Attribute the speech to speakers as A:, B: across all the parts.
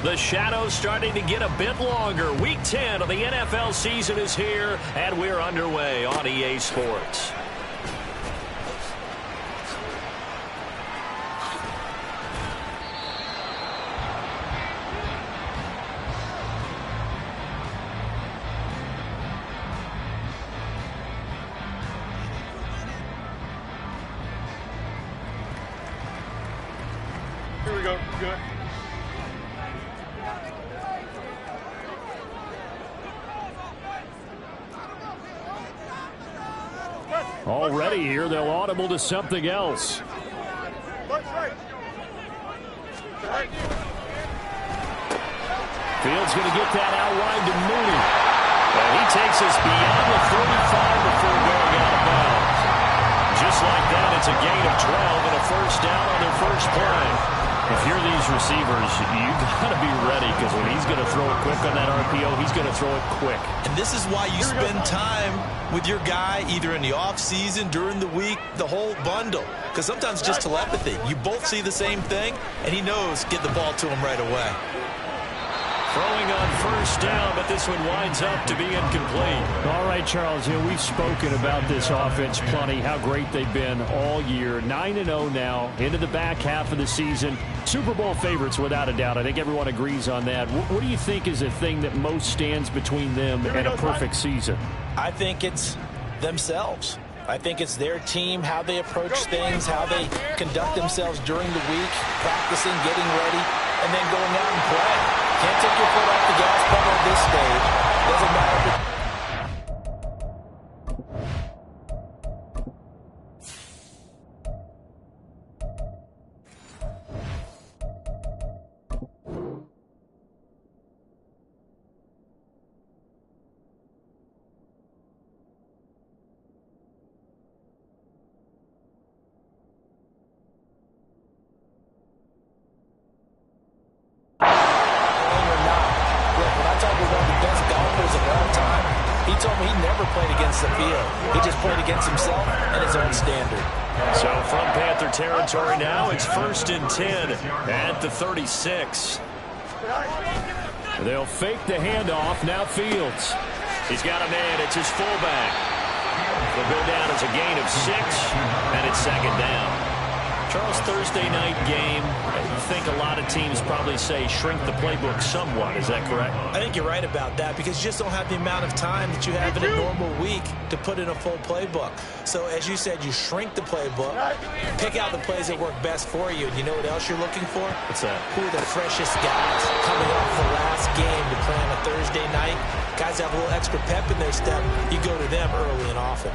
A: The shadow's starting to get a bit longer. Week 10 of the NFL season is here, and we're underway on EA Sports.
B: Here we go. Good.
C: Already here, they'll audible to something else. Fields going to get that out wide to Mooney.
A: And he takes us beyond the 35 before going out of bounds. Just like that, it's a gain of 12 and a first down on their first play. If you're these receivers, you've got to be ready, because when he's going to throw it quick on that RPO, he's going to throw it quick.
D: And this is why you spend time with your guy either in the offseason, during the week, the whole bundle. Because sometimes it's just telepathy. You both see the same thing, and he knows get the ball to him right away.
A: Throwing on first down, but this one winds up to be incomplete.
C: All right, Charles, we've spoken about this offense plenty, how great they've been all year. 9-0 now, into the back half of the season. Super Bowl favorites, without a doubt. I think everyone agrees on that. What do you think is the thing that most stands between them and a perfect season?
D: I think it's themselves. I think it's their team, how they approach things, how they conduct themselves during the week, practicing, getting ready, and then going out and playing. Can't take your foot off the gas pedal at this stage. Doesn't matter if the field. He just played against himself and his own standard.
A: So from Panther territory now, it's 1st and 10 at the 36.
C: They'll fake the handoff. Now Fields.
A: He's got a man. It's his fullback. They'll go down as a gain of 6, and it's 2nd down. Charles, Thursday night game, I think a lot of teams probably say shrink the playbook somewhat. Is that correct?
D: I think you're right about that, because you just don't have the amount of time that you have in a normal week to put in a full playbook. So as you said, you shrink the playbook, pick out the plays that work best for you. And you know what else you're looking for?
A: What's that?
D: Who are the freshest guys coming off the last game to play on a Thursday night? Guys have a little extra pep in their step. You go to them early and often.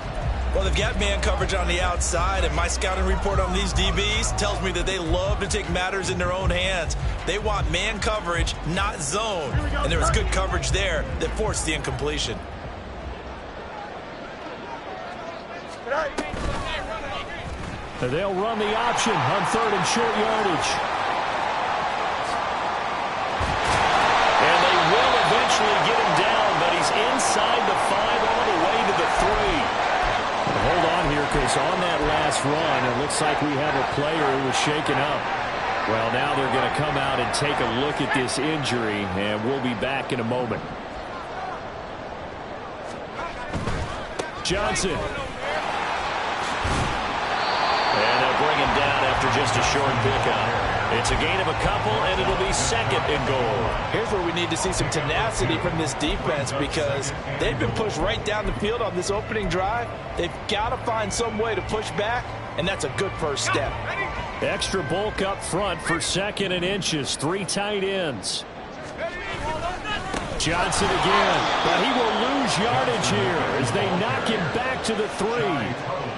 D: Well, they've got man coverage on the outside, and my scouting report on these DBs tells me that they love to take matters in their own hands. They want man coverage, not zone. And there was good coverage there that forced the incompletion.
C: They'll run the option on 3rd and short yardage.
A: And they will eventually get him down, but he's inside the 5 all the way to the 3.
C: Hold on here, because on that last run, it looks like we have a player who was shaken up. Well, now they're going to come out and take a look at this injury, and we'll be back in a moment. Johnson.
A: And they'll bring him down after just a short pickup. It's a gain of a couple, and it'll be 2nd and goal.
D: Here's where we need to see some tenacity from this defense, because they've been pushed right down the field on this opening drive. They've got to find some way to push back, and that's a good first step.
C: Extra bulk up front for 2nd and inches. 3 tight ends. Johnson again. But he will lose yardage here as they knock him back to the 3.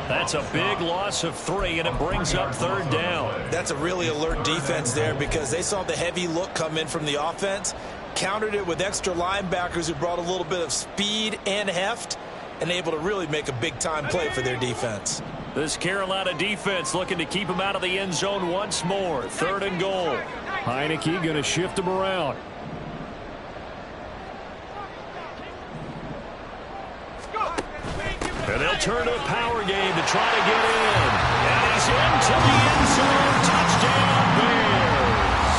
A: That's a big loss of 3, and it brings up 3rd down.
D: That's a really alert defense there, because they saw the heavy look come in from the offense, countered it with extra linebackers who brought a little bit of speed and heft, and able to really make a big-time play for their defense.
A: This Carolina defense looking to keep him out of the end zone once more. 3rd and goal.
C: Heineke going to shift him around.
A: And they'll turn to a power game to try to get in. And he's into the end zone. Touchdown, Bears.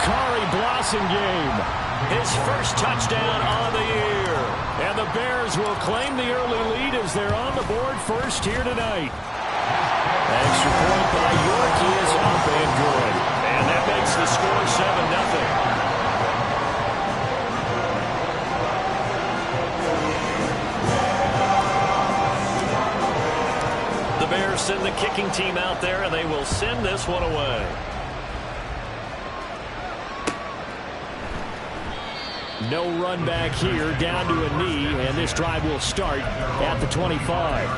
C: Kari Blas passing game.
A: His first touchdown on the year.
C: And the Bears will claim the early lead as they're on the board first here tonight.
A: Extra point by York is up and good. And that makes the score 7-0. The Bears send the kicking team out there, and they will send this one away.
C: No run back here, down to a knee, and this drive will start at the 25.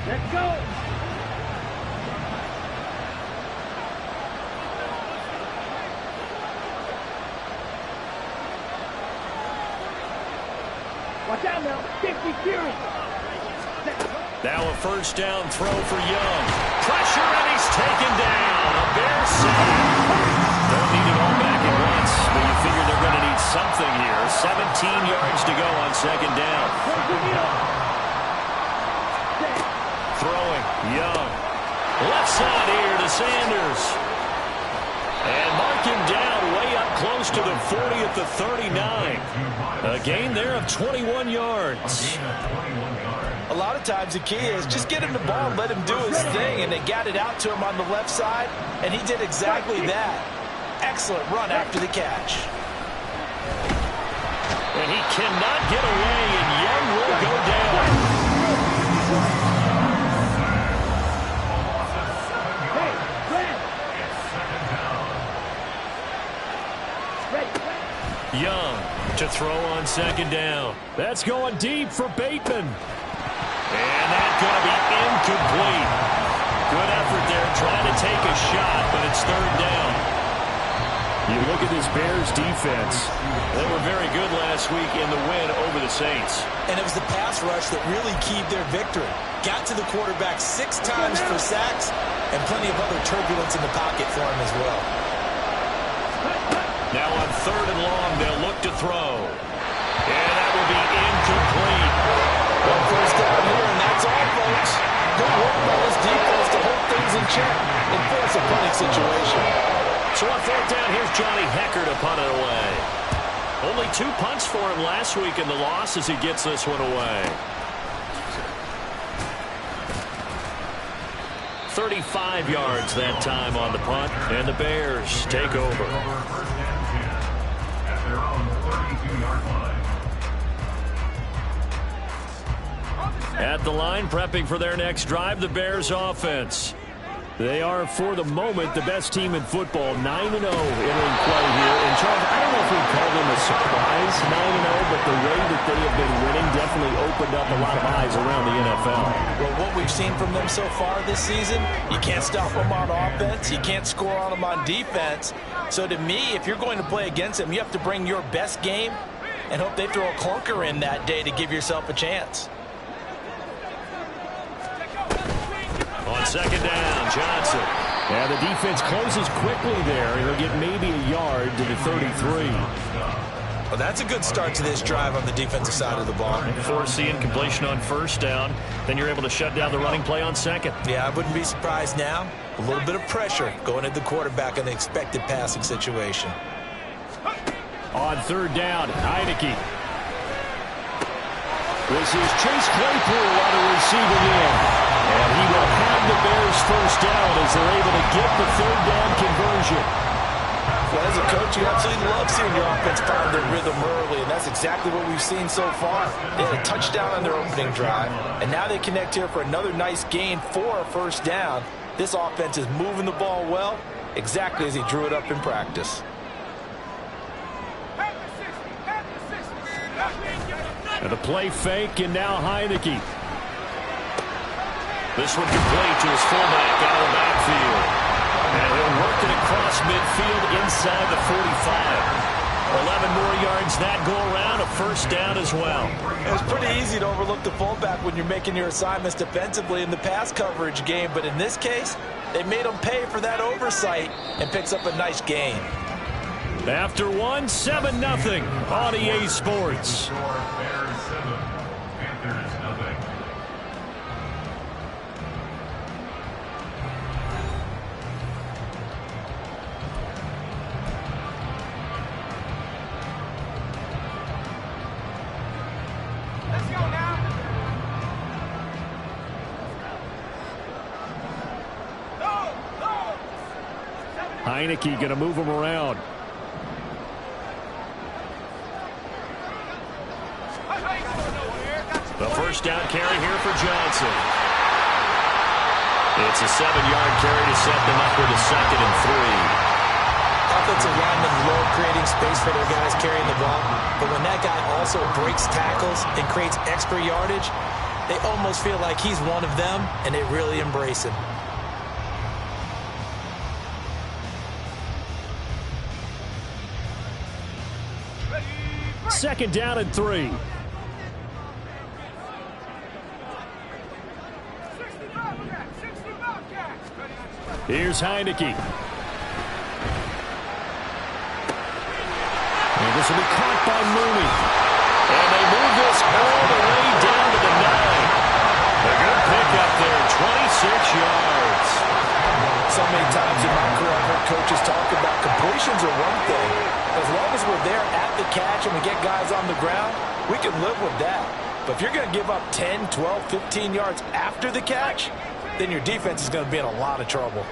B: Let's go! Watch out now. 50 Fury.
A: Now a first down throw for Young. Pressure, and he's taken down. A Bears sack. Don't need it all back at once, but you figure they're going to need something here. 17 yards to go on second down. Throwing, Young. Left side here to Sanders. And mark him down way up close to the 40 at the 39. A gain there of 21 yards.
D: A lot of times the key is just get him the ball and let him do his thing, and they got it out to him on the left side, and he did exactly that. Excellent run after the catch.
A: And he cannot get away, and Young will go down. Young to throw on second down.
C: That's going deep for Bateman.
A: And that's going to be incomplete. Good effort there trying to take a shot, but it's third down.
C: You look at this Bears defense.
A: They were very good last week in the win over the Saints.
D: And it was the pass rush that really keyed their victory. Got to the quarterback 6 times for sacks and plenty of other turbulence in the pocket for him as well.
A: Now on third and long, they'll look to throw. And that will be incomplete.
D: One first down here, and that's all, folks. Good work by this defense to hold things in check and force a punting situation.
A: So on fourth down, here's Johnny Hecker to punt it away. Only 2 punts for him last week in the loss as he gets this one away. 35 yards that time on the punt, and the Bears take over. At the line, prepping for their next drive, the Bears offense.
C: They are, for the moment, the best team in football, 9-0 entering play here. And, Charles, I don't know if we'd call them a surprise 9-0, but the way that they have been winning definitely opened up a lot of eyes around the NFL.
D: Well, what we've seen from them so far this season, you can't stop them on offense. You can't score on them on defense. So, to me, if you're going to play against them, you have to bring your best game and hope they throw a clunker in that day to give yourself a chance.
A: On second down, Johnson.
C: Yeah, the defense closes quickly there. He'll get maybe a yard to the 33.
D: Well, that's a good start to this drive on the defensive side of the ball.
A: Forcing completion on first down. Then you're able to shut down the running play on second.
D: Yeah, I wouldn't be surprised now. A little bit of pressure going at the quarterback in the expected passing situation.
C: On third down, Heineke. This is Chase Claypool on the receiving end. And he will have the Bears first down as they're able to get the third down conversion.
D: Well, as a coach, you absolutely love seeing your offense find their rhythm early, and that's exactly what we've seen so far. They had a touchdown on their opening drive, and now they connect here for another nice gain for a first down. This offense is moving the ball well, exactly as he drew it up in practice.
C: And the play fake, and now Heineke.
A: This one complete to his fullback out of the backfield. And he'll work it across midfield inside the 45. 11 more yards that go around, a first down as well.
D: It's pretty easy to overlook the fullback when you're making your assignments defensively in the pass coverage game, but in this case, they made him pay for that oversight and picks up a nice gain.
C: After one, 7-0 on EA Sports.
E: Bears 7, Panthers 0.
C: Heineke going to move him around. The first down carry here for Johnson. It's a 7-yard carry to set them up with a 2nd and 3.
D: Offensive linemen love creating space for their guys carrying the ball, but when that guy also breaks tackles and creates extra yardage, they almost feel like he's one of them, and they really embrace him.
C: Second down and 3. Here's Heineke. And this will be caught by Mooney. And they move this all the way down to the 9. A good pickup there, 26 yards.
D: So many times in my career, I've heard coaches talk about completions are one thing. As long as we're there at the catch and we get guys on the ground, we can live with that. But if you're going to give up 10, 12, 15 yards after the catch, then your defense is going to be in a lot of trouble.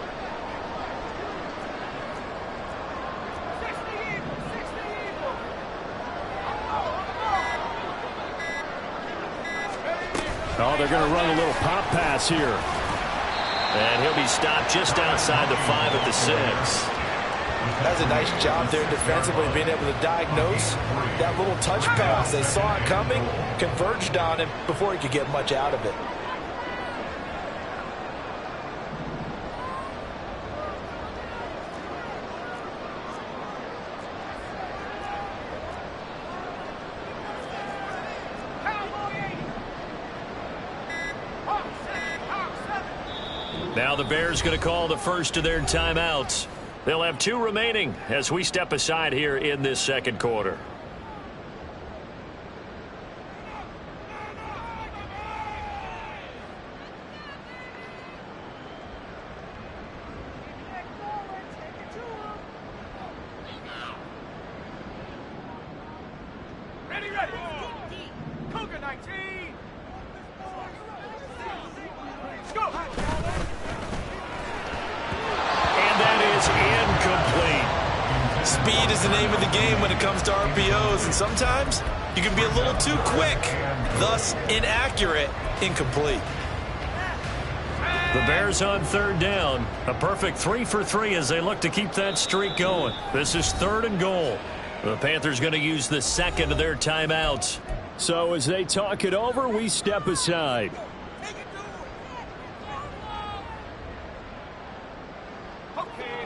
C: Oh, they're going to run a little pop pass here.
A: And he'll be stopped just outside the 5 at the 6.
D: That's a nice job there defensively, being able to diagnose that little touch pass. They saw it coming, converged on him before he could get much out of it.
C: Now the Bears going to call the first of their timeouts. They'll have 2 remaining as we step aside here in this second quarter.
B: Ready. Cougar 19. Let's go.
C: Incomplete.
D: Speed is the name of the game when it comes to RPOs, and sometimes you can be a little too quick, thus inaccurate, incomplete.
C: The Bears on 3rd down. A perfect 3 for 3 as they look to keep that streak going. This is 3rd and goal. The Panthers going to use the 2nd of their timeouts. So as they talk it over, we step aside.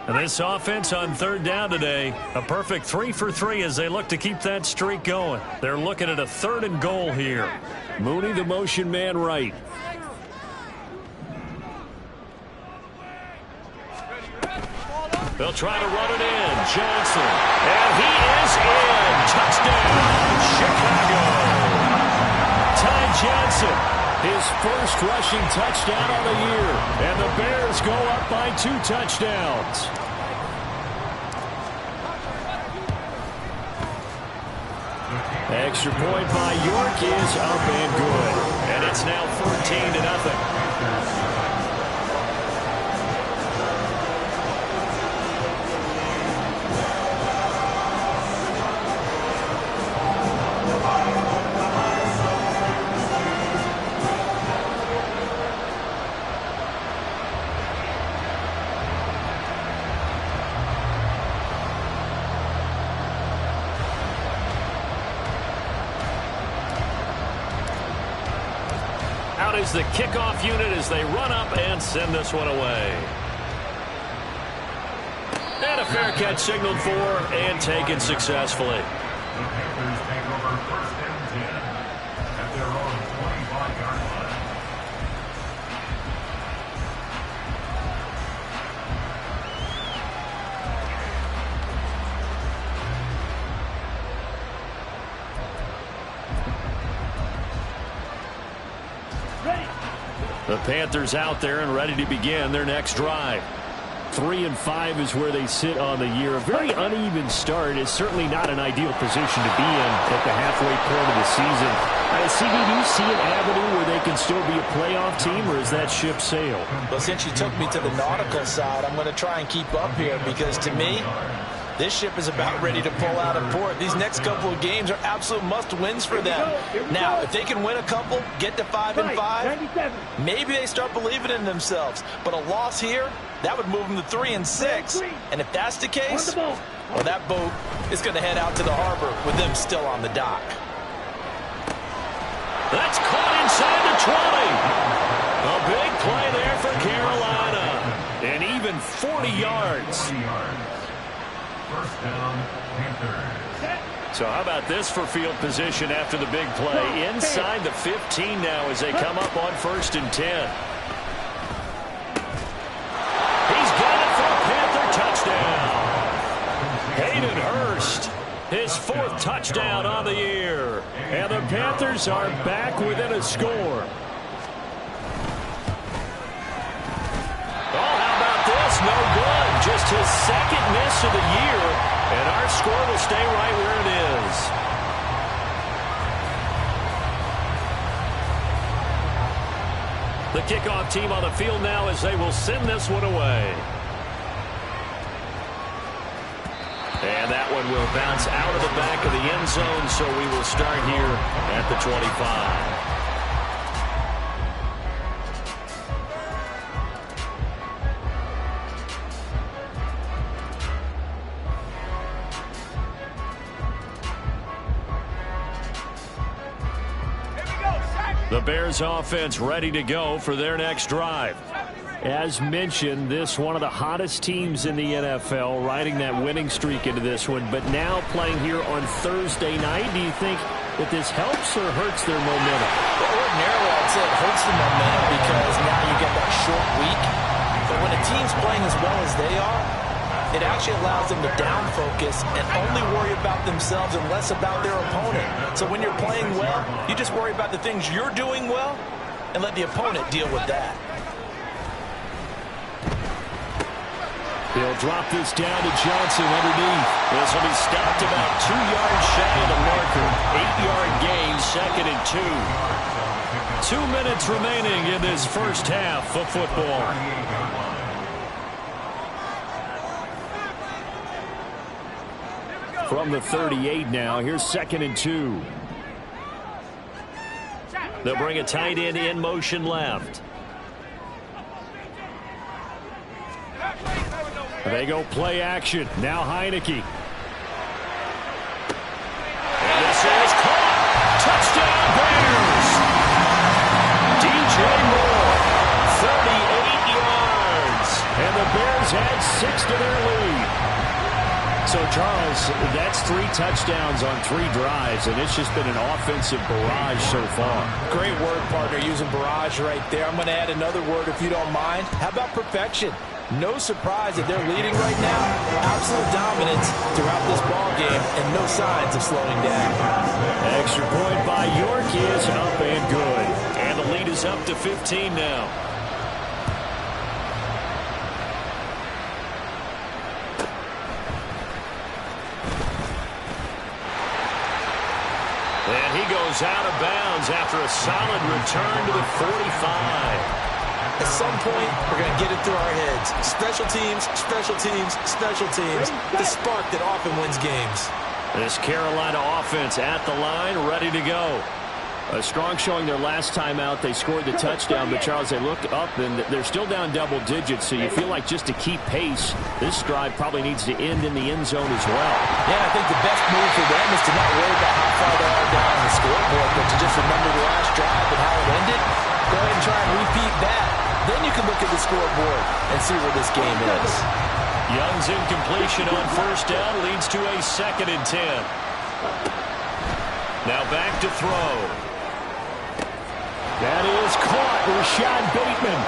C: And this offense on 3rd down today, a perfect 3 for 3 as they look to keep that streak going. They're looking at a 3rd and goal here. Mooney, the motion man right. They'll try to run it in. Johnson. And he is in. Touchdown, Chicago. Ty Johnson, his first rushing touchdown of the year. And the Bears go up by 2 touchdowns. Extra point by York is up and good. And it's now 14-0. Out is the kickoff unit as they run up and send this one away. And a fair catch signaled for and taken successfully.
E: The Panthers take over 1st and 10 at their own 25-yard line.
C: The Panthers out there and ready to begin their next drive. 3-5 is where they sit on the year. A very uneven start is certainly not an ideal position to be in at the halfway point of the season. CD, do you see an avenue where they can still be a playoff team, or is that ship sailed?
D: Well, since you took me to the nautical side, I'm going to try and keep up here because to me, this ship is about ready to pull out of port. These next couple of games are absolute must-wins for them. Now, if they can win a couple, get to 5-5, maybe they start believing in themselves. But a loss here, that would move them to 3-6. And if that's the case, well, that boat is going to head out to the harbor with them still on the dock.
C: That's caught inside the 20. A big play there for Carolina. And even 40 yards.
E: First down, Panthers.
C: So how about this for field position after the big play? Inside the 15 now as they come up on 1st and 10. He's got it for a Panther touchdown. Hayden Hurst, his 4th touchdown on the year. And the Panthers are back within a score. No good. Just his 2nd miss of the year, and our score will stay right where it is. The kickoff team on the field now as they will send this one away. And that one will bounce out of the back of the end zone, so we will start here at the 25. The Bears offense ready to go for their next drive. As mentioned, this one of the hottest teams in the NFL, riding that winning streak into this one, but now playing here on Thursday night. Do you think that this helps or hurts their momentum?
D: Well, ordinarily, I'd say it hurts the momentum because now you get that short week. But when a team's playing as well as they are, it actually allows them to down focus and only worry about themselves and less about their opponent. So when you're playing well, you just worry about the things you're doing well and let the opponent deal with that.
C: They'll drop this down to Johnson underneath. This will be stopped about 2 yards shy of the marker. 8-yard gain, 2nd and 2. 2 minutes remaining in this first half of football. From the 38 now, here's 2nd and 2. They'll bring a tight end in motion left. They go play action. Now Heineke. And this is caught. Touchdown Bears. DJ Moore, 38 yards. And the Bears add 6 to their lead. So, Charles, that's 3 touchdowns on 3 drives, and it's just been an offensive barrage so far.
D: Great word, partner, using barrage right there. I'm going to add another word if you don't mind. How about perfection? No surprise that they're leading right now. Absolute dominance throughout this ball game and no signs of slowing down.
C: Extra point by York is up and good. And the lead is up to 15 now. And he goes out of bounds after a solid return to the 45.
D: At some point, we're going to get it through our heads. Special teams, special teams, special teams. The spark that often wins games.
C: This Carolina offense at the line, ready to go. A strong showing their last time out. They scored the touchdown, but, Charles, they look up, and they're still down double digits, so you feel like just to keep pace, this drive probably needs to end in the end zone as well.
D: Yeah, I think the best move for them is to not worry about how far they are down the scoreboard, but to just remember the last drive and how it ended. Go ahead and try and repeat that. Then you can look at the scoreboard and see where this game is.
C: Young's incompletion on first down leads to a 2nd and 10. Now back to throw. That is caught. Rashad Bateman.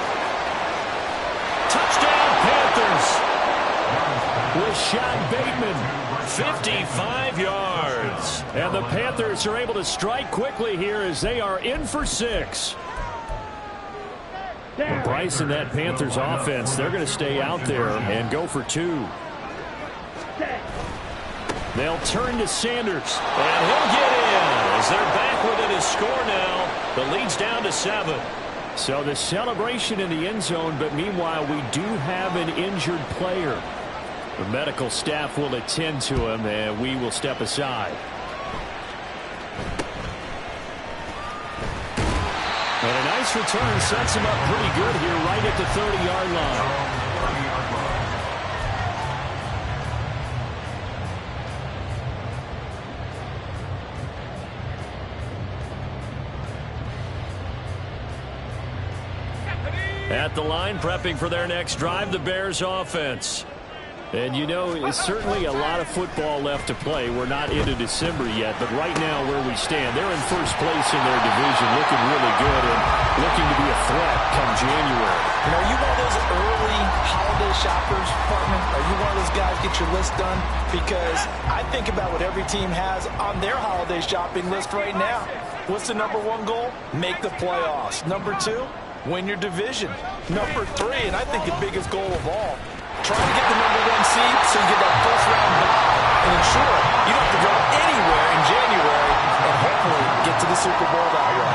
C: Touchdown Panthers. Rashad Bateman, 55 yards. And the Panthers are able to strike quickly here as they are in for 6. Bryce and that Panthers offense, they're going to stay out there and go for 2. They'll turn to Sanders.
A: And he'll get in as they're back within his score now. The lead's down to 7.
C: So the celebration in the end zone, but meanwhile we do have an injured player. The medical staff will attend to him, and we will step aside. And a nice return sets him up pretty good here right at the 30-yard line.
A: At the line, prepping for their next drive, the Bears offense.
C: And, you know, it's certainly a lot of football left to play. We're not into December yet, but right now where we stand, they're in first place in their division, looking really good and looking to be a threat come January.
D: You know, are you one of those early holiday shoppers, partner? Are you one of those guys get your list done? Because I think about what every team has on their holiday shopping list right now. What's the number 1 goal? Make the playoffs. Number 2, win your division. Number 3, and I think the biggest goal of all, trying to get the number 1 seed so you get that first-round bye and ensure you don't have to go anywhere in January and hopefully get to the Super Bowl that way.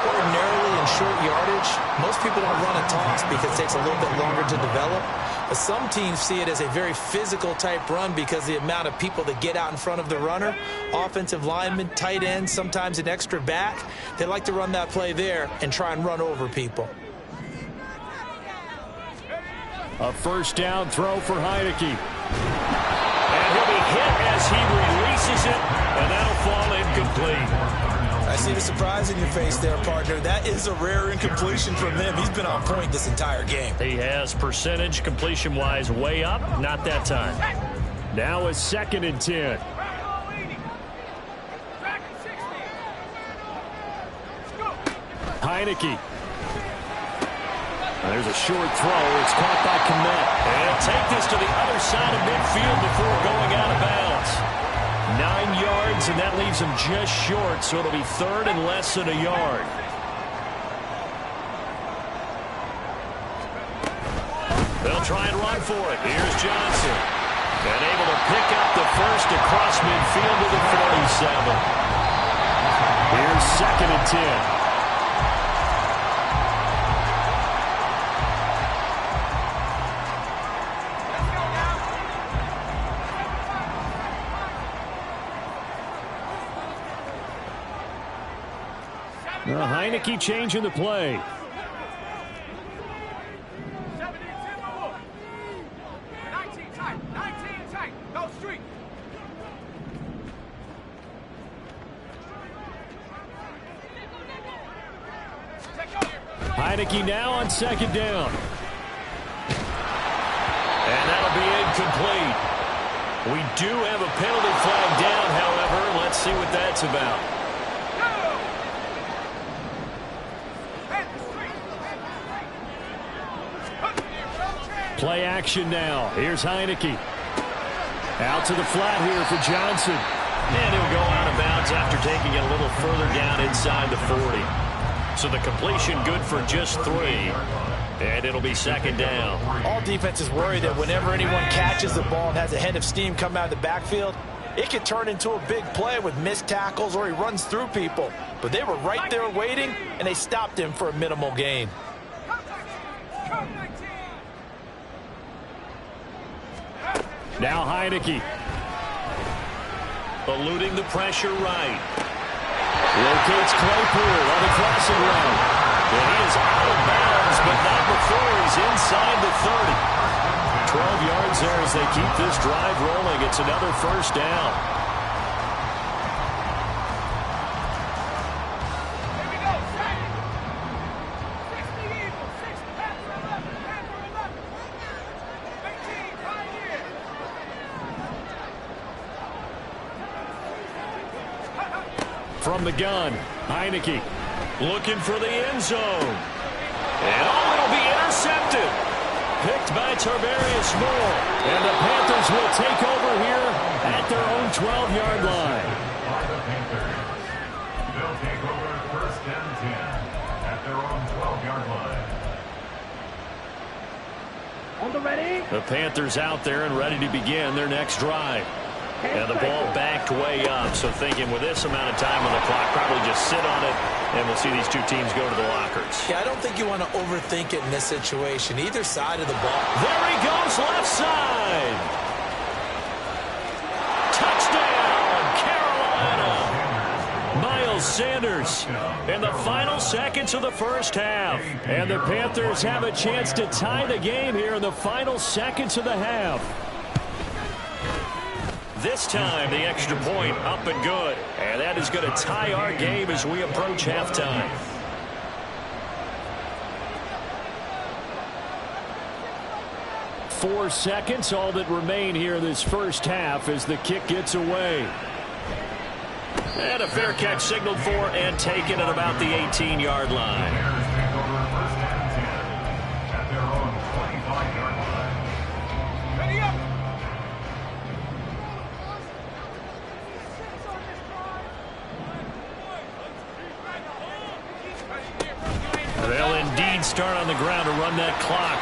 D: Ordinarily in short yardage, most people don't run a toss because it takes a little bit longer to develop. But some teams see it as a very physical type run because the amount of people that get out in front of the runner, offensive linemen, tight ends, sometimes an extra back, they like to run that play there and try and run over people.
C: A first down throw for Heineke.
A: And he'll be hit as he releases it, and that'll fall incomplete.
D: I see the surprise in your face there, partner. That is a rare incompletion from him. He's been on point this entire game.
A: He has percentage completion-wise way up, not that time.
C: Now a 2nd and 10. Heineke. There's a short throw. It's caught by Kmet.
A: And take this to the other side of midfield before going out of bounds. 9 yards, and that leaves him just short, so it'll be 3rd and less than a yard. They'll try and run for it. Here's Johnson. And able to pick up the first across midfield to the 47.
C: Here's 2nd and 10. Heineke changing the play.
B: 19 tight. Go street.
C: Heineke now on 2nd down.
A: And that'll be incomplete. We do have a penalty flag down, however. Let's see what that's about.
C: Play action now. Here's Heineke. Out to the flat here for Johnson.
A: And he'll go out of bounds after taking it a little further down inside the 40. So the completion good for just 3. And it'll be 2nd down.
D: All defenses worry that whenever anyone catches the ball and has a head of steam come out of the backfield, it can turn into a big play with missed tackles or he runs through people. But they were right there waiting, and they stopped him for a minimal gain.
C: Now Heineke.
A: Eluding the pressure right.
C: Locates Claypool on the crossing route.
A: And he is out of bounds, but not before he's inside the 30.
C: 12 yards there as they keep this drive rolling. It's another first down. From the gun, Heineke
A: looking for the end zone. And it'll be intercepted. Picked by Tarvarius Moore.
C: And the Panthers will take over here at their own 12-yard line.
E: They'll take over 1st and 10 at at their own 12-yard line.
C: The Panthers out there and ready to begin their next drive. And the ball backed way up, so thinking with this amount of time on the clock, probably just sit on it, and we'll see these two teams go to the lockers.
D: Yeah, I don't think you want to overthink it in this situation. Either side of the ball.
C: There he goes, left side. Touchdown, Carolina. Miles Sanders in the final seconds of the first half. And the Panthers have a chance to tie the game here in the final seconds of the half. This time, the extra point up and good. And that is going to tie our game as we approach halftime. Four seconds, all that remain here in this first half as the kick gets away. And a fair catch signaled for and taken at about the 18-yard line.
E: Bears take over first and 10 at their own 25-yard line.
B: Ready up!
C: They'll indeed start on the ground to run that clock.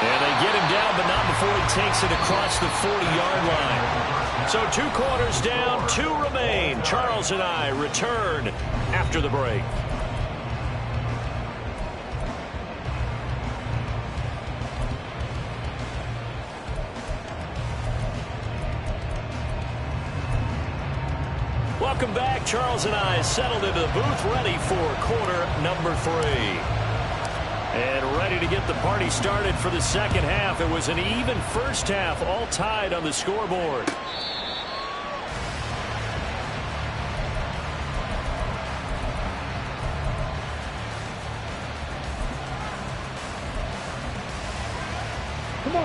C: And they get him down, but not before he takes it across the 40-yard line. So 2 quarters down, 2 remain. Charles and I return after the break. Welcome back. Charles and I settled into the booth, ready for quarter number 3. And ready to get the party started for the second half. It was an even first half, all tied on the scoreboard.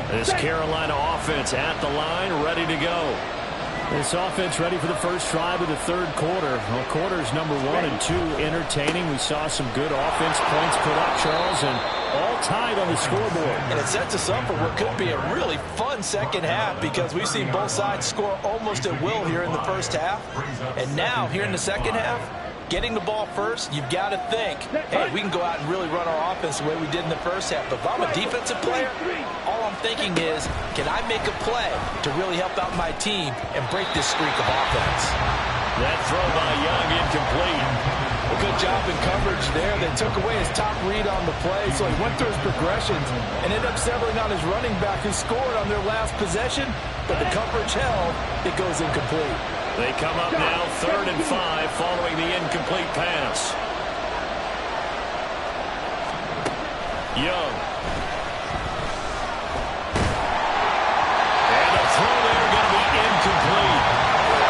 C: This Carolina offense at the line, ready to go. This offense ready for the first drive of the third quarter. Well, quarters number 1 and 2 entertaining. We saw some good offense points put up, Charles, and all tied on the scoreboard.
D: And it sets us up for what could be a really fun second half because we've seen both sides score almost at will here in the first half. And now, here in the second half, getting the ball first, you've got to think, hey, we can go out and really run our offense the way we did in the first half. But if I'm a defensive player, all I'm thinking is, can I make a play to really help out my team and break this streak of offense?
C: That throw by Young incomplete.
F: A good job in coverage there. They took away his top read on the play, so he went through his progressions and ended up settling on his running back who scored on their last possession, but the coverage held. It goes incomplete.
C: They come up now 3rd and 5 following the incomplete pass. Young. And a throw there going to be incomplete.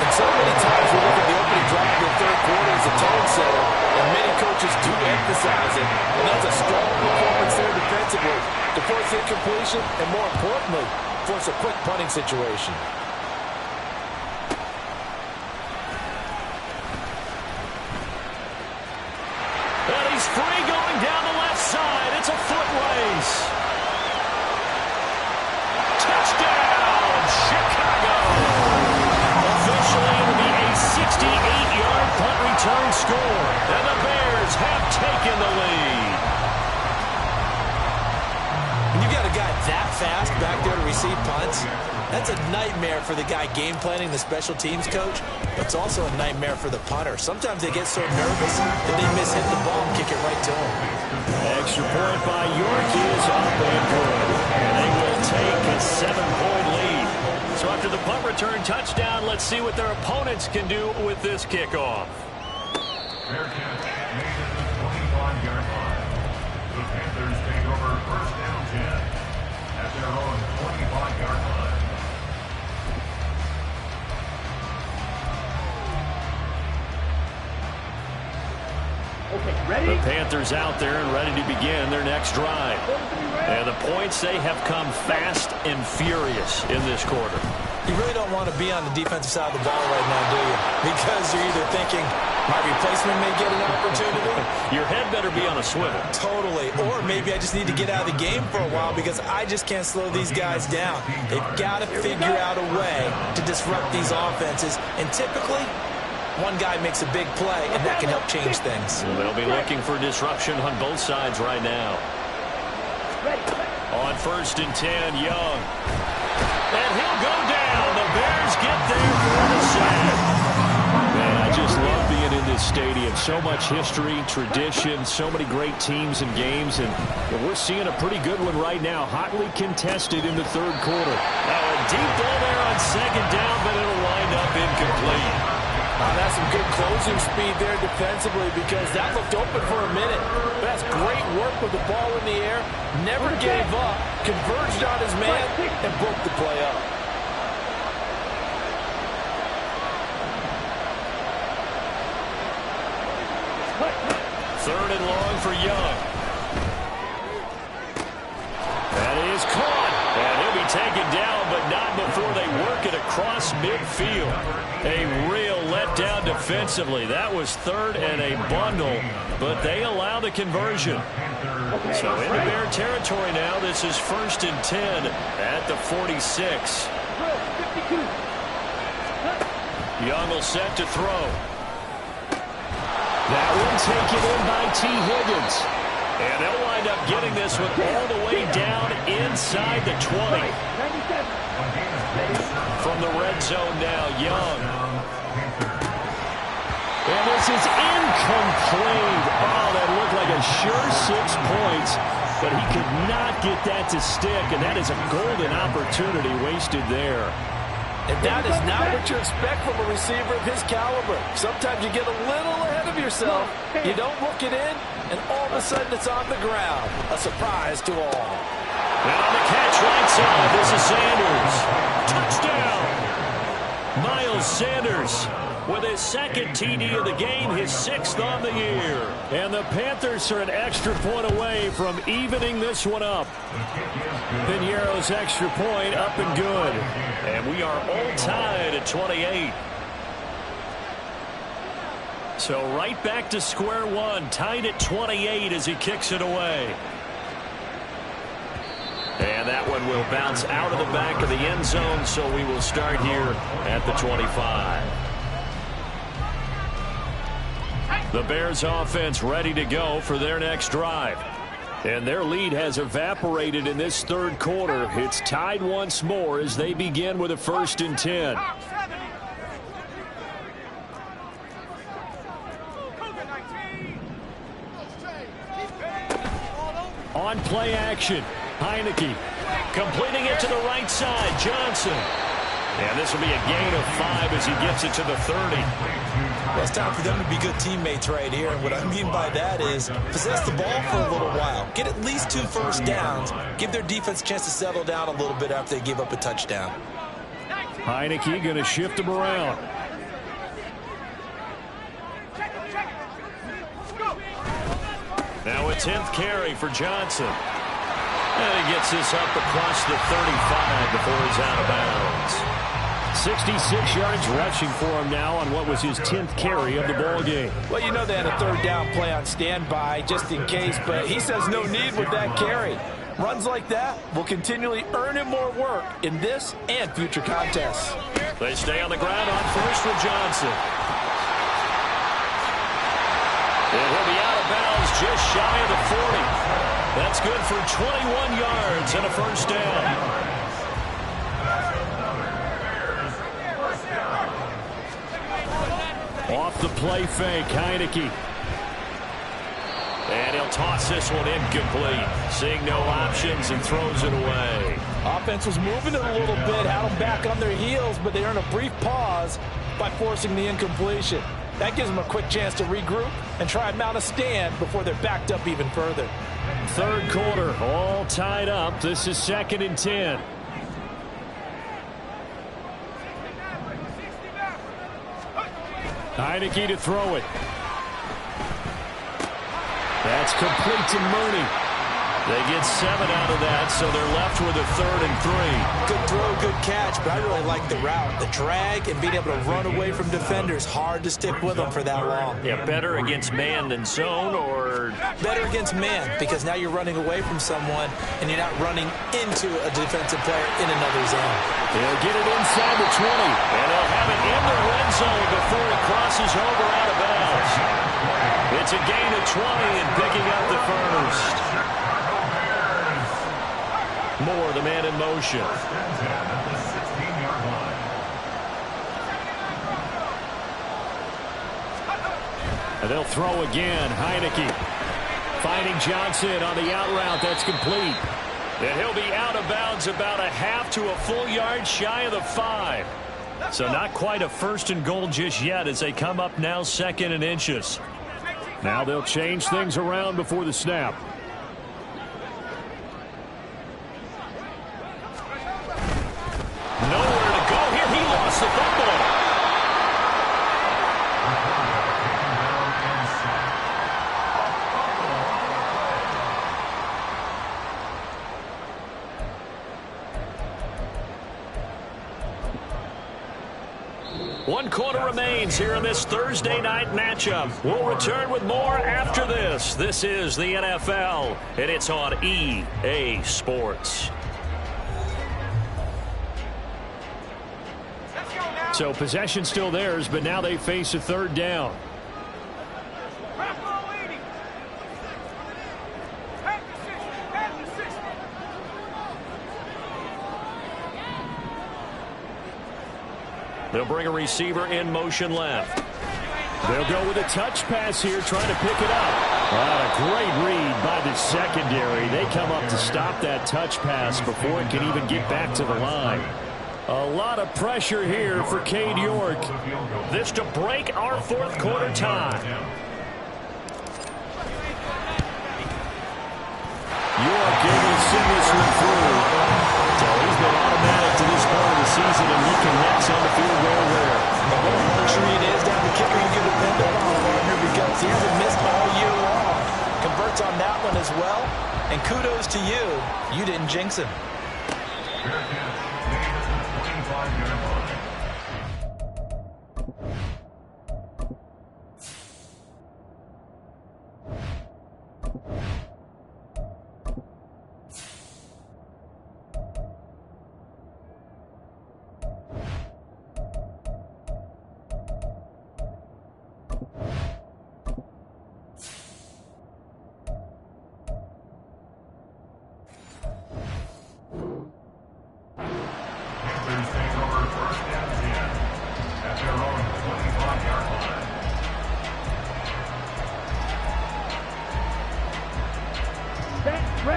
F: And so many times we look at the opening drive of the third quarter as a tone setter, and many coaches do emphasize it. And that's a strong performance there defensively to force incompletion and, more importantly, force a quick punting situation.
C: And he's free going down the left side. It's a foot race. Touchdown, Chicago. Officially, it'll be a 68-yard punt return score. And the Bears have taken the lead.
D: When you got a guy that fast back there to receive punts, that's a nightmare for the guy game planning, the special teams coach. It's also a nightmare for the punter. Sometimes they get so nervous that they miss hit the ball and kick it right to him.
C: Extra point by York is up and good. And they will take a 7-point lead. So after the punt return touchdown, let's see what their opponents can do with this kickoff.
E: Fair catch made at the 25-yard line. The Panthers take over first down 10 at their own 25-yard line.
C: The Panthers out there and ready to begin their next drive. And the points, they have come fast and furious in this quarter.
D: You really don't want to be on the defensive side of the ball right now, do you? Because you're either thinking, my replacement may get an opportunity.
C: Your head better be on a swivel.
D: Totally. Or maybe I just need to get out of the game for a while because I just can't slow these guys down. They've got to figure out a way to disrupt these offenses. And typically, One guy makes a big play, and that can help change things.
A: Well, they'll be looking for disruption on both sides right now. On 1st and 10, Young. And he'll go down. The Bears get there for the sack. Man, I just love being in this stadium. So much history, tradition, so many great teams and games, and we're seeing a pretty good one right now. Hotly contested in the 3rd quarter. Now a deep ball there on 2nd down, but it'll wind up incomplete.
F: That's some good closing speed there defensively because that looked open for a minute. But that's great work with the ball in the air. Never gave up, converged on his man, and broke the play up.
A: Third and long for Young. That is caught. And he'll be taken down, but not before they work it across midfield. A real letdown defensively. That was 3rd and a bundle, but they allow the conversion. So into Bear territory now. This is 1st and 10 at the 46. Young will set to throw.
C: That one taken in by T. Higgins.
A: And they'll wind up getting this one all the way down inside the 20. From the red zone now, Young.
C: And this is incomplete. Oh, that looked like a sure 6 points, but he could not get that to stick, and that is a golden opportunity wasted there.
F: And that is not what you expect from a receiver of his caliber. Sometimes you get a little ahead of yourself, you don't look it in, and all of a sudden it's on the ground. A surprise to all.
A: And on the catch right side, this is Sanders. Touchdown! Miles Sanders with his 2nd TD of the game, his 6th on the year.
C: And the Panthers are an extra point away from evening this one up. Piñeiro's extra point up and good.
A: And we are all tied at 28. So right back to square one, tied at 28 as he kicks it away. And that one will bounce out of the back of the end zone, so we will start here at the 25. The Bears offense ready to go for their next drive. And their lead has evaporated in this 3rd quarter. It's tied once more as they begin with a 1st and 10.
C: On play action, Heineke
A: Completing it to the right side, Johnson. And this will be a gain of 5 as he gets it to the 30.
D: Well, it's time for them to be good teammates right here. And what I mean by that is possess the ball for a little while. Get at least 2 first downs. Give their defense a chance to settle down a little bit after they give up a touchdown.
C: Heineke going to shift him around.
A: Now a 10th carry for Johnson. And he gets this up across the 35 before he's out of bounds.
C: 66 yards rushing for him now on what was his 10th carry of the ball game.
F: Well, you know they had a 3rd down play on standby just in case, but he says no need with that carry. Runs like that will continually earn him more work in this and future contests.
A: They stay on the ground on 1st with Johnson. And he'll be out of bounds just shy of the 40. That's good for 21 yards and a 1st down.
C: Off the play fake, Heineke.
A: And he'll toss this one incomplete. Seeing no options and throws it away.
F: Offense was moving it a little bit, had them back on their heels, but they earn a brief pause by forcing the incompletion. That gives them a quick chance to regroup and try and mount a stand before they're backed up even further.
C: 3rd quarter, all tied up. This is 2nd and 10. Heineke to throw it. That's complete to Mooney. They get 7 out of that, so they're left with a 3rd and 3.
D: Good throw, good catch, but I really like the route. The drag and being able to run away from defenders. Hard to stick with them for that long.
C: Yeah, better against man than zone, or?
D: Better against man, because now you're running away from someone and you're not running into a defensive player in another zone.
C: They'll get it inside the 20, and they'll have it in the red zone before it crosses over out of bounds. It's a gain of 20 and picking up the first. Moore, the man in motion. And they'll throw again. Heineke finding Johnson on the out route. That's complete. And he'll be out of bounds about a half to a full yard shy of the 5. So not quite a 1st and goal just yet as they come up now 2nd and inches. Now they'll change things around before the snap. Nowhere to go here. He lost the football. One quarter remains here in this Thursday night matchup. We'll return with more after this. This is the NFL, and it's on EA Sports. So possession still theirs, but now they face a 3rd down. They'll bring a receiver in motion left. They'll go with a touch pass here, trying to pick it up. A great read by the secondary. They come up to stop that touch pass before it can even get back to the line. A lot of pressure here for Cade York. This to break our 4th quarter tie. York able to send this one through. So he's been automatic to this part of the season, and he connects on the field goal there.
D: What a luxury it is to have the kicker you can depend on, partner, because he hasn't missed all year long. Converts on that one as well, and kudos to you. You didn't jinx him.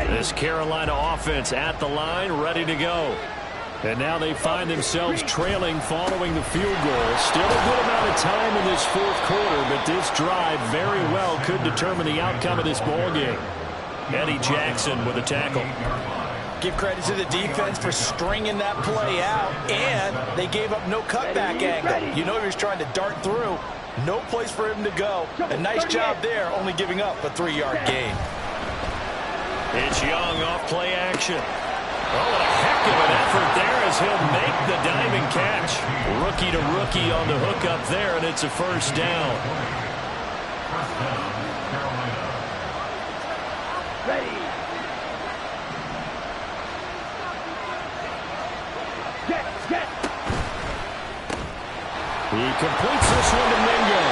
C: This Carolina offense at the line, ready to go. And now they find themselves trailing following the field goal. Still a good amount of time in this 4th quarter, but this drive very well could determine the outcome of this ball game. Eddie Jackson with a tackle.
D: Give credit to the defense for stringing that play out, and they gave up no cutback angle. You know he was trying to dart through. No place for him to go. A nice job there, only giving up a 3-yard gain.
C: It's Young off play action. Oh, what a heck of an effort there as he'll make the diving catch. Rookie to rookie on the hook up there, and it's a 1st down.
B: Ready. Get.
C: He completes this one to Mingo.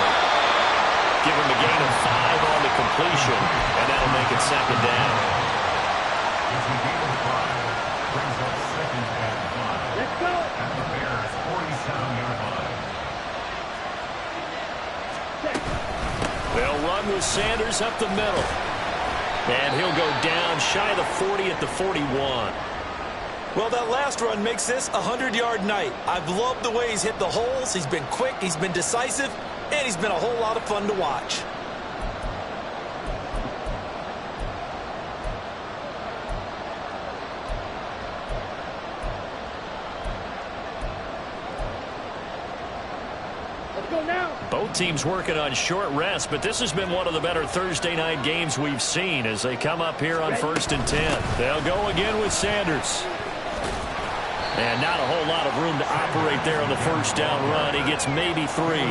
C: Give him a gain of 5 on the completion, and that'll make it 2nd down.
B: Let's go.
E: At the Bears' 47-yard line.
C: They'll run with Sanders up the middle. And he'll go down shy of the 40 at the 41.
D: Well, that last run makes this a 100-yard night. I've loved the way he's hit the holes. He's been quick, he's been decisive, and he's been a whole lot of fun to watch.
B: Let's go, now.
C: Both teams working on short rest, but this has been one of the better Thursday night games we've seen as they come up here on 1st and 10. They'll go again with Sanders. And not a whole lot of room to operate there on the first down run. He gets maybe 3.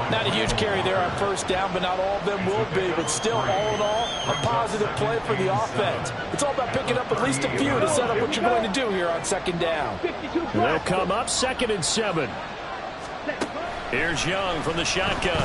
D: Not a huge carry there on first down, but not all of them will be. But still, all in all, a positive play for the offense. It's all about picking up at least a few to set up what you're going to do here on 2nd down.
C: They'll come up 2nd and 7. Here's Young from the shotgun.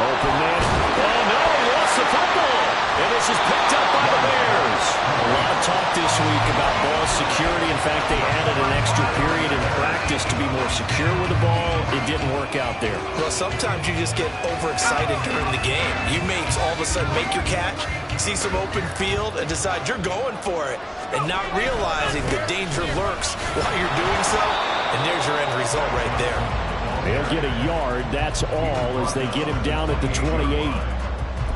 C: Open man. Oh, no, he lost the football. And this is picked up by the Bears. A lot of talk this week about ball security. In fact, they added an extra period in practice to be more secure with the ball. It didn't work out there.
D: Well, sometimes you just get overexcited during the game. You may all of a sudden make your catch, see some open field, and decide you're going for it, and not realizing the danger lurks while you're doing so. And there's your end result right there.
C: They'll get a yard. That's all as they get him down at the 28.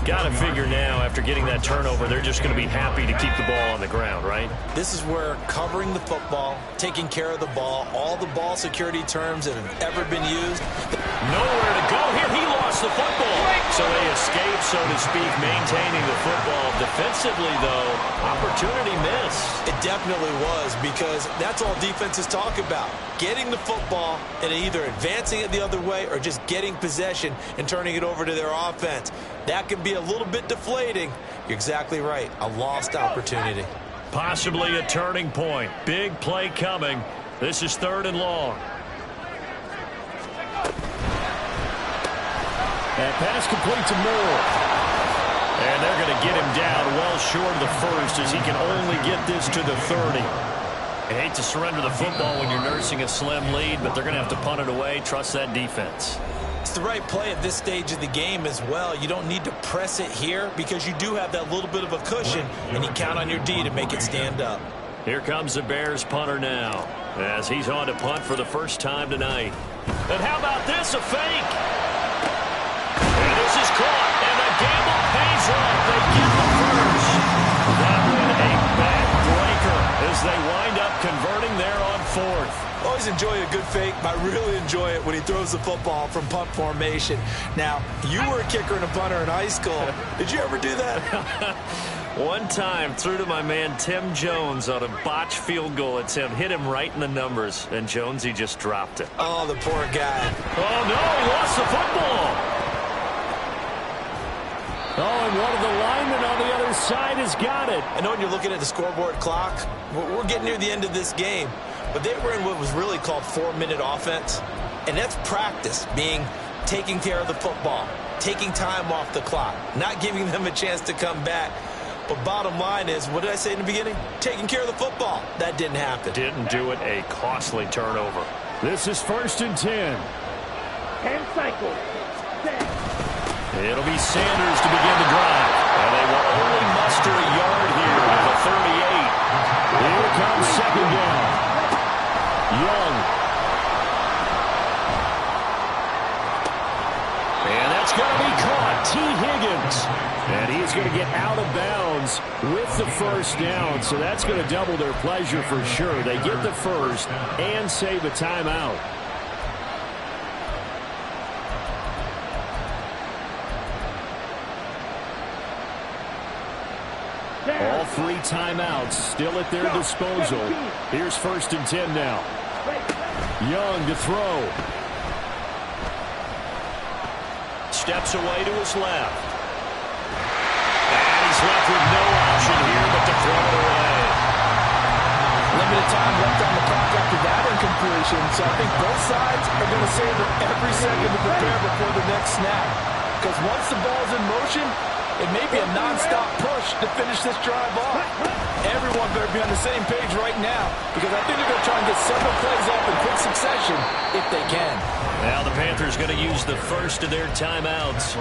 C: Got to figure now, after getting that turnover, they're just going to be happy to keep the ball on the ground, right?
D: This is where covering the football, taking care of the ball, all the ball security terms that have ever been used.
C: Nowhere to go here. He lost the football. So they escape, so to speak, maintaining the football. Defensively, though, opportunity missed.
D: It definitely was, because that's all defenses talk about. Getting the football and either advancing it the other way or just getting possession and turning it over to their offense. That can be a little bit deflating. You're exactly right. A lost opportunity.
C: Possibly a turning point. Big play coming. This is 3rd and long. That pass complete to Moore. And they're going to get him down well short of the first as he can only get this to the 30. I hate to surrender the football when you're nursing a slim lead, but they're going to have to punt it away. Trust that defense.
D: It's the right play at this stage of the game as well. You don't need to press it here because you do have that little bit of a cushion, and you count on your D to make it stand up.
C: Here comes the Bears punter now as he's on to punt for the first time tonight. And how about this, a fake? And this is caught, and the gamble pays off. They get the first. That one a backbreaker as they wind up converting there on 4th.
D: Always enjoy a good fake. I really enjoy it when he throws the football from punt formation. Now, you were a kicker and a punter in high school. Did you ever do that?
C: One time, threw to my man Tim Jones on a botched field goal attempt. Hit him right in the numbers, and Jonesy just dropped it.
D: Oh, the poor guy.
C: Oh, no, he lost the football. Oh, and one of the linemen on the other side has got it.
D: I know when you're looking at the scoreboard clock, we're getting near the end of this game, but they were in what was really called 4-minute offense, and that's practice, being taking care of the football, taking time off the clock, not giving them a chance to come back. But bottom line is, what did I say in the beginning? Taking care of the football. That didn't happen.
C: Didn't do it. A costly turnover. This is 1st and 10.
B: 10 cycles.
C: It'll be Sanders to begin the drive. And they will only muster a yard here at the 38. Here comes 2nd down. Young. And that's going to be caught. T. Higgins. And he's going to get out of bounds with the first down. So that's going to double their pleasure for sure. They get the first and save a timeout. All 3 timeouts still at their disposal. Here's 1st and 10 now. Young to throw. Steps away to his left. And he's left with no option here but to throw it away.
D: Limited time left on the clock after that incompletion, so I think both sides are going to savor every second to prepare before the next snap. Because once the ball's in motion, it may be a non-stop push to finish this drive off. Everyone better be on the same page right now, because I think they're going to try and get several plays off in quick succession if they can.
C: Now the Panthers going to use the first of their timeouts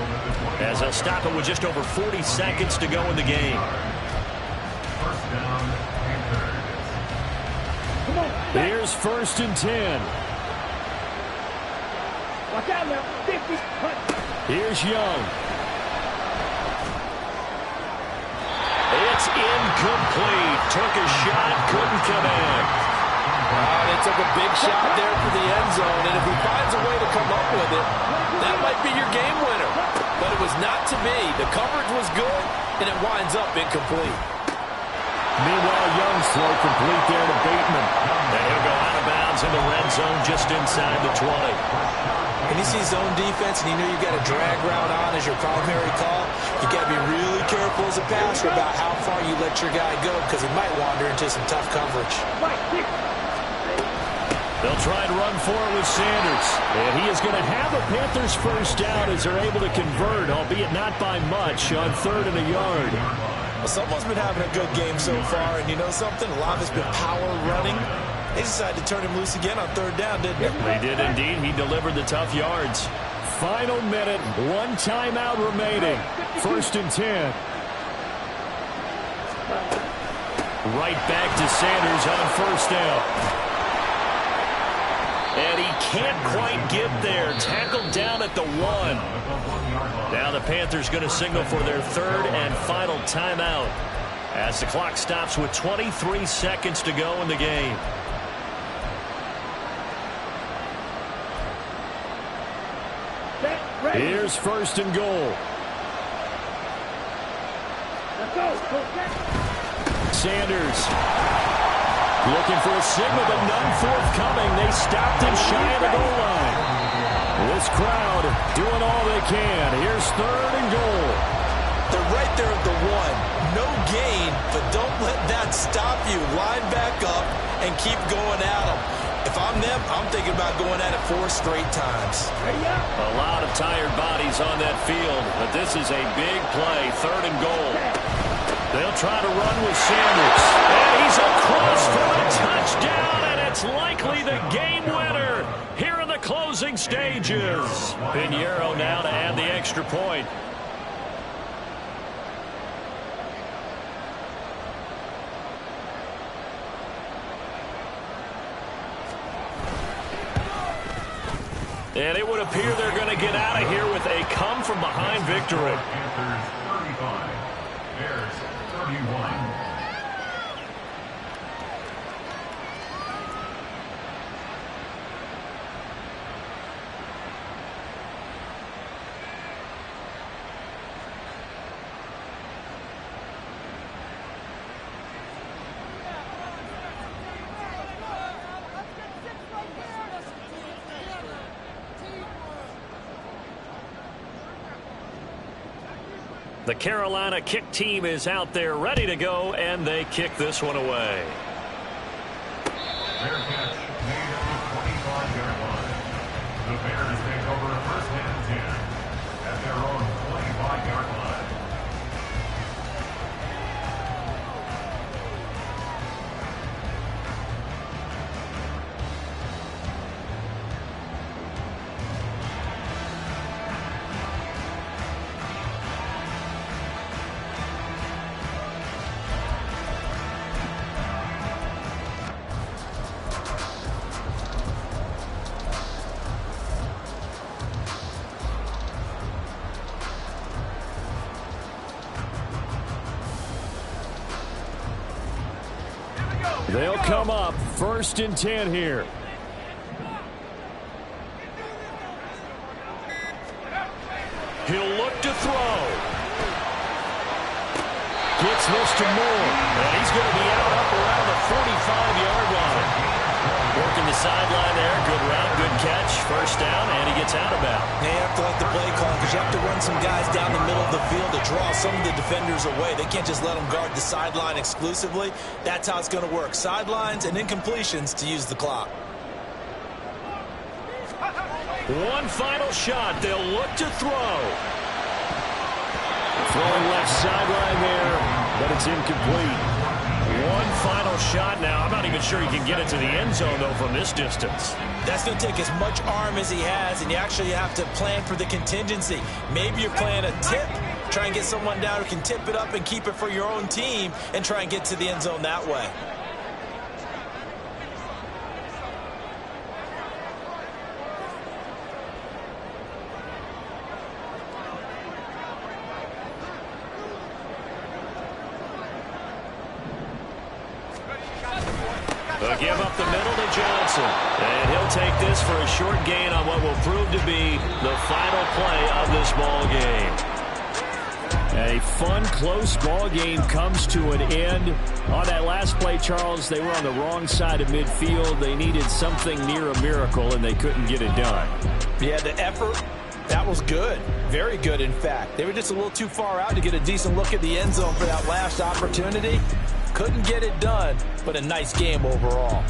C: as they'll stop it with just over 40 seconds to go in the game.
E: First down, Panthers.
C: Here's 1st and 10.
B: Watch out now. 50.
C: Here's Young. It's incomplete. Took a shot, couldn't come in.
F: They took a big shot there for the end zone, and if he finds a way to come up with it, that might be your game winner. But it was not to be. The coverage was good, and it winds up incomplete.
C: Meanwhile, Young's throw complete there to Bateman.
A: And he'll go out of bounds in the red zone just inside the 20.
D: When you see zone defense and you know you've got a drag route on as your primary call, you got to be really careful as a passer about how far you let your guy go because he might wander into some tough coverage.
C: They'll try and run for it with Sanders. And he is going to have a Panthers first down as they're able to convert, albeit not by much, on 3rd and a yard.
D: Well, someone's been having a good game so far, and you know something? A lot of it's been power running. They decided to turn him loose again on 3rd down, didn't they?
C: They did indeed. He delivered the tough yards. Final minute, 1 timeout remaining. 1st and 10. Right back to Sanders on 1st down.
A: And he can't quite get there. Tackled down at the 1. Now the Panthers going to signal for their 3rd and final timeout as the clock stops with 23 seconds to go in the game.
C: Here's 1st and goal.
B: Let's go.
C: Sanders looking for a signal, but none forthcoming. They stopped him shy of the goal line. This crowd doing all they can. Here's 3rd and goal.
D: They're right there at the 1. No gain, but don't let that stop you. Line back up and keep going at them. If I'm them, I'm thinking about going at it 4 straight times.
A: A lot of tired bodies on that field, but this is a big play. 3rd and goal. They'll try to run with Sanders. And he's across for a touchdown, and it's likely the game winner here in the closing stages. Pinheiro now to add the extra point. And it would appear they're going to get out of here with a come-from-behind victory.
E: Panthers 35, Bears 31.
A: The Carolina kick team is out there ready to go, and they kick this one away.
E: Fair catch made at the 25-yard line. The Bears take over 1st and 10 at their own 25-yard line.
C: They'll come up 1st and 10 here.
A: He'll look to throw. Gets this to Moore. And he's going to be out up around the 45-yard line. Working the sideline there. Good route, good catch. 1st down, and he gets out of bounds.
D: They have to like the play call because you have to run some guys down the middle of the field to draw some of the defenders away. They can't just let them guard the sideline exclusively. That's how it's going to work. Sidelines and incompletions to use the clock.
A: One final shot. They'll look to throw.
C: Throwing left sideline there, but it's incomplete.
A: One final shot now. I'm not even sure he can get it to the end zone, though, from this distance.
D: That's going to take as much arm as he has, and you actually have to plan for the contingency. Maybe you're playing a tip. Try and get someone down who can tip it up and keep it for your own team and try and get to the end zone that way.
A: They'll give up the middle to Johnson. And he'll take this for a short gain on what will prove to be the final play of this ball game.
C: A fun, close ball game comes to an end. On that last play, Charles, they were on the wrong side of midfield. They needed something near a miracle, and they couldn't get it done.
D: Yeah, the effort, that was good. Very good, in fact. They were just a little too far out to get a decent look at the end zone for that last opportunity. Couldn't get it done, but a nice game overall.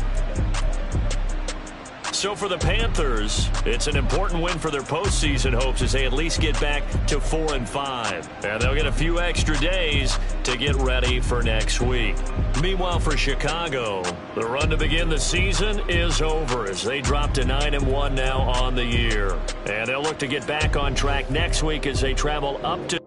A: So for the Panthers, it's an important win for their postseason hopes as they at least get back to 4-5. And they'll get a few extra days to get ready for next week. Meanwhile, for Chicago, the run to begin the season is over as they drop to 9-1 now on the year. And they'll look to get back on track next week as they travel up to